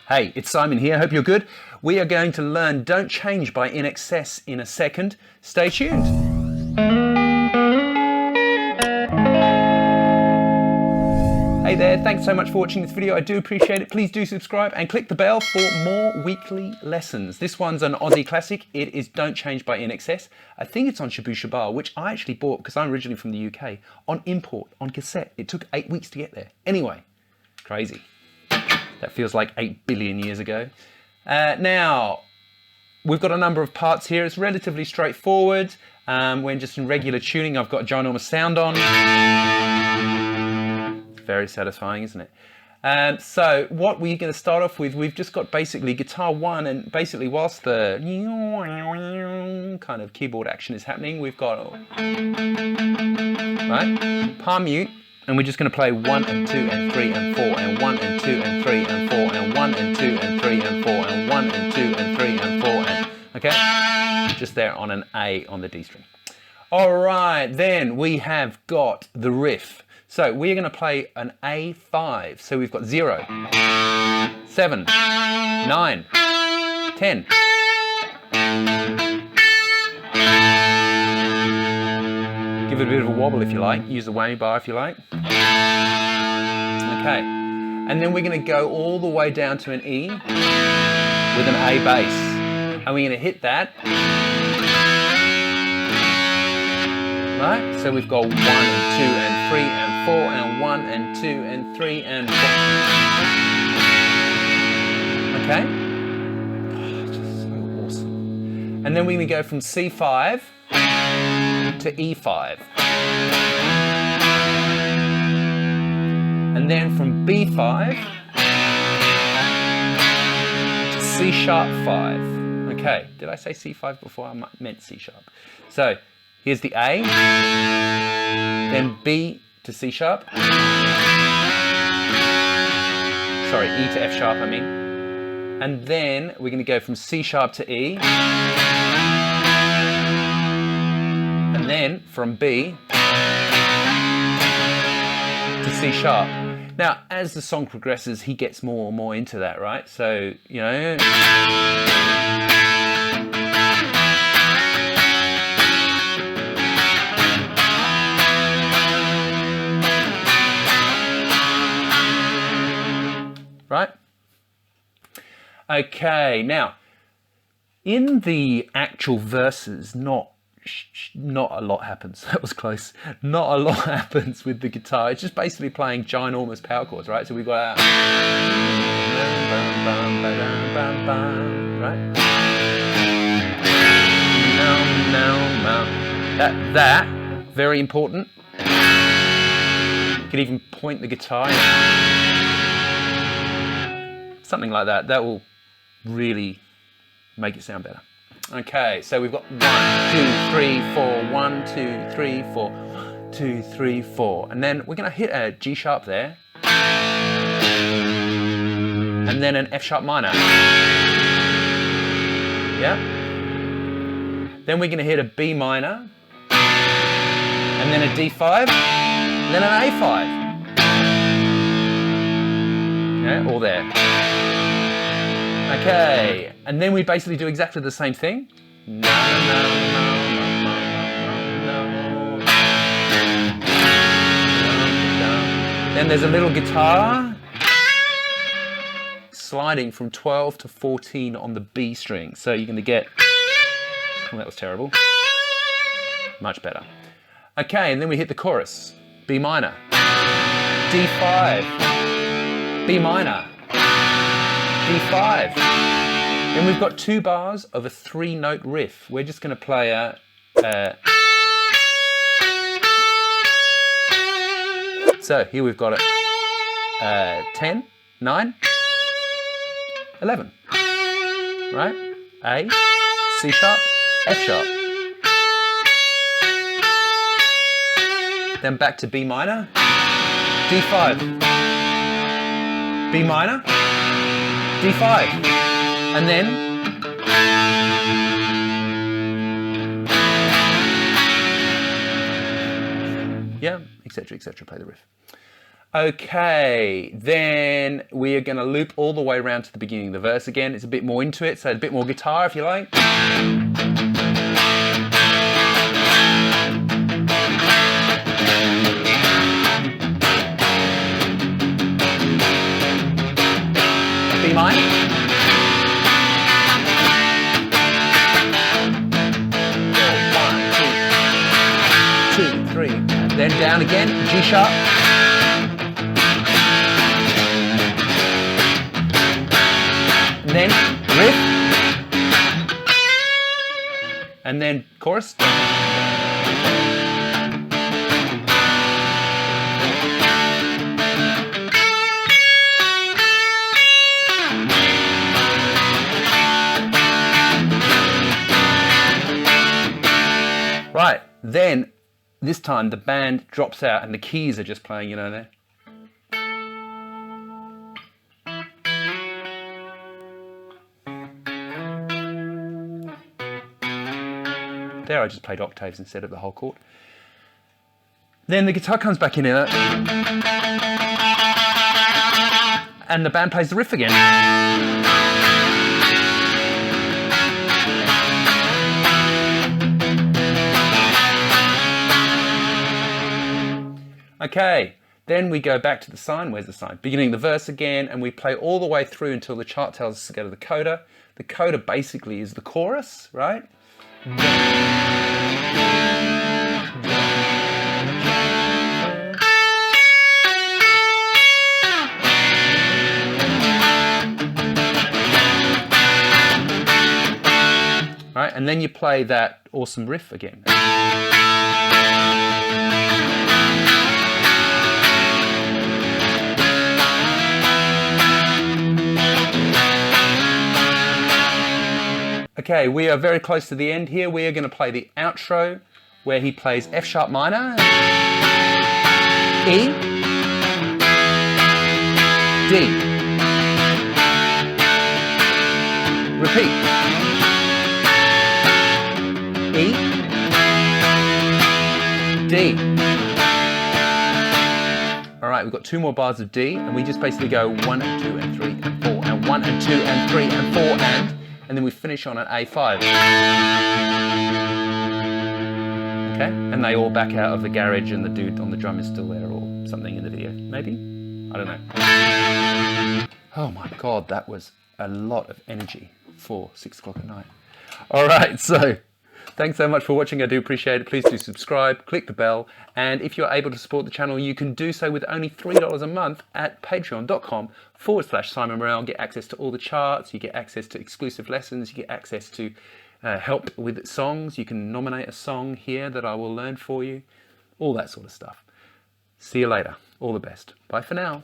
Hey, it's Simon here. Hope you're good. We are going to learn Don't Change by INXS in a second. Stay tuned. Hey there, thanks so much for watching this video. I do appreciate it. Please do subscribe and click the bell for more weekly lessons. This one's an Aussie classic. It is Don't Change by INXS. I think it's on Shabu Shabal, which I actually bought because I'm originally from the UK, on import, on cassette. It took 8 weeks to get there. Anyway, crazy. That feels like 8 billion years ago. Now, we've got a number of parts here. It's relatively straightforward. We're just in regular tuning. I've got a ginormous sound on. Very satisfying, isn't it? So what we're going to start off with, we've just got basically guitar 1, and basically whilst the kind of keyboard action is happening, we've got right, palm mute, and we're just going to play 1 and 2 and 3 and 4 and 1 and 2 and 3 and 4 and 1 and 2 and 3 and 4 and 1 and 2 and 3 and 4 and okay, just there on an A on the D string. All right, then we have got the riff. So we're going to play an A5. So we've got 0, 7, 9, 10. Give it a bit of a wobble if you like. Use the whammy bar if you like. Okay. And then we're going to go all the way down to an E with an A bass. And we're going to hit that. Right? So we've got 1 and 2 and 3 and 4 and 1 and 2 and 3 and 4. Okay? Oh, just so awesome. And then we're going to go from C5 to E5. And then from B5 to C sharp 5. Okay, did I say C5 before? I meant C sharp. So here's the A, then B to C sharp. Sorry, E to F sharp, I mean. And then we're going to go from C sharp to E. And then from B to C sharp. Now, as the song progresses, he gets more and more into that, right? So, you know. Right? Okay, now, in the actual verses, not a lot happens. That was close. Not a lot happens with the guitar. It's just basically playing ginormous power chords, right? So we've got right? That, very important. You could even point the guitar. Something like that. That will really make it sound better. Okay, so we've got 1, 2, 3, 4, 1, 2, 3, 4, 1, 2, 3, 4. And then we're going to hit a G sharp there. And then an F sharp minor. Yeah? Then we're going to hit a B minor. And then a D5. And then an A5. Yeah, all there. Okay, and then we basically do exactly the same thing. No, no, no, no, no, no. Then there's a little guitar sliding from 12 to 14 on the B string. So you're going to get, well, that was terrible. Much better. Okay, and then we hit the chorus. B minor, D5, B minor, D5. Then we've got 2 bars of a 3-note riff. We're just going to play a so here we've got it 10, 9, 11. Right? A, C sharp, F sharp. Then back to B minor, D5, B minor, D5, and then yeah, etc., etc. Play the riff. Okay, then we are going to loop all the way around to the beginning of the verse again. It's a bit more into it, so a bit more guitar if you like. B minor. Then down again, G sharp. And then riff. And then chorus. Right, then this time the band drops out and the keys are just playing, you know, there. There I just played octaves instead of the whole chord. Then the guitar comes back in here and the band plays the riff again. Okay, then we go back to the sign. Where's the sign? Beginning the verse again, and we play all the way through until the chart tells us to go to the coda. The coda basically is the chorus, right? Right, and then you play that awesome riff again. Okay, we are very close to the end here. We are going to play the outro where he plays F sharp minor, E, D, repeat, E, D. All right, we've got 2 more bars of D, and we just basically go 1 and 2 and 3 and 4 and 1 and 2 and 3 and 4 and then we finish on an A5. Okay, and they all back out of the garage and the dude on the drum is still there or something in the video, maybe? I don't know. Oh my God, that was a lot of energy for 6 o'clock at night. All right, so thanks so much for watching. I do appreciate it. Please do subscribe, click the bell, and if you're able to support the channel, you can do so with only $3 a month at patreon.com/Simon Morrell. Get access to all the charts, you get access to exclusive lessons, you get access to help with songs. You can nominate a song here that I will learn for you, all that sort of stuff. See you later. All the best. Bye for now.